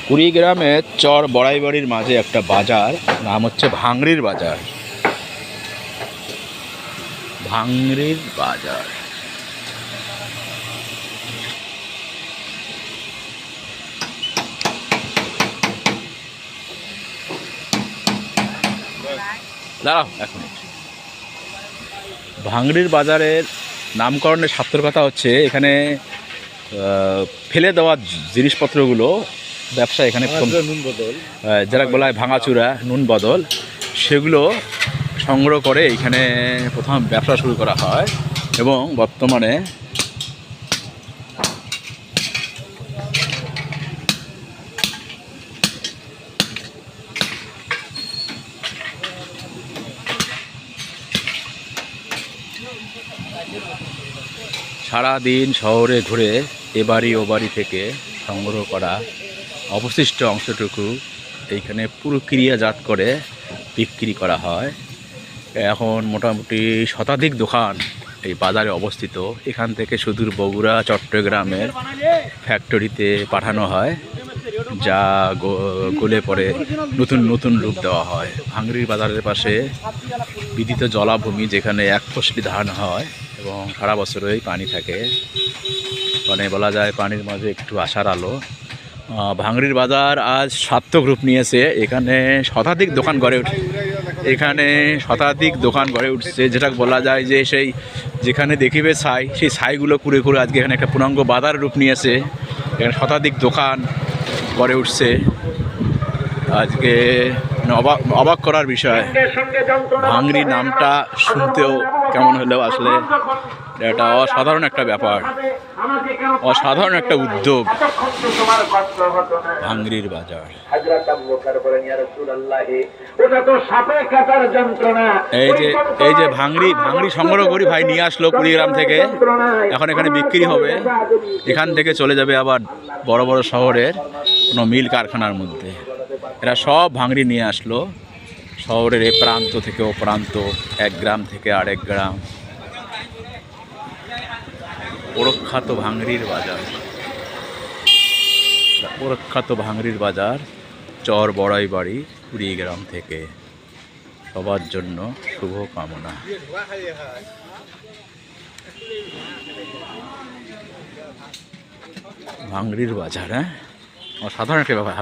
কুড়িগ্রামের চর বড়াইবাড়ির মাঝে একটা বাজার, নাম হচ্ছে ভাংড়ির বাজার। ভাংড়ির বাজার দাঁড়াও এক মিনিট। ভাংড়ির বাজারের নামকরণের সার্থকতা হচ্ছে এখানে ফেলে দেওয়া জিনিসপত্রগুলো ব্যবসা এখানে নুন বদল, যারা বলা হয় ভাঙাচুরা নুন বদল, সেগুলো সংগ্রহ করে এখানে প্রথম ব্যবসা শুরু করা হয় এবং বর্তমানে সারাদিন শহরে ঘুরে এ বাড়ি ও বাড়ি থেকে সংগ্রহ করা অবশিষ্ট অংশটুকু এইখানে প্রক্রিয়াজাত করে বিক্রি করা হয়। এখন মোটামুটি শতাধিক দোকান এই বাজারে অবস্থিত। এখান থেকে সুদূর বগুড়া চট্টগ্রামের ফ্যাক্টরিতে পাঠানো হয়, যা গলে পরে নতুন নতুন রূপ দেওয়া হয়। ভাংড়ির বাজারের পাশে বিদিত জলাভূমি, যেখানে এক ফসলি ধান হয় এবং সারা বছরই পানি থাকে, মানে বলা যায় পানির মাঝে একটু আশার আলো। ভাংড়ির বাজার আজ সার্থক রূপ নিয়েছে। এখানে শতাধিক দোকান গড়ে উঠছে, যেটা বলা যায় যে সেই যেখানে দেখিবে ছাই, সেই ছাইগুলো কুড়ে কুড়ে আজকে এখানে একটা পূর্ণাঙ্গ বাজার রূপ নিয়েছে। এখানে শতাধিক দোকান গড়ে উঠছে। আজকে অবাক করার বিষয়, ভাংড়ি নামটা শুনতেও কেমন হলেও আসলে এটা অসাধারণ একটা ব্যাপার, অসাধারণ একটা উদ্যোগ। ভাংড়ির বাজার, এই যে ভাংড়ি সংগ্রহ করি ভাই নিয়ে আসলো কুড়িগ্রাম থেকে, এখন এখানে বিক্রি হবে। এখান থেকে চলে যাবে আবার বড় বড় শহরের কোনো মিল কারখানার মধ্যে। এরা সব ভাংড়ি নিয়ে আসলো শহরের এ প্রান্ত থেকে ও প্রান্ত, এক গ্রাম থেকে আরেক গ্রাম। প্রখ্যাত ভাংড়ির বাজার, চর বড়াইবাড়ি কুড়িগ্রাম থেকে। সবার জন্য শুভ কামনা। ভাংড়ির বাজার, হ্যাঁ, অসাধারণ একটা ব্যাপার।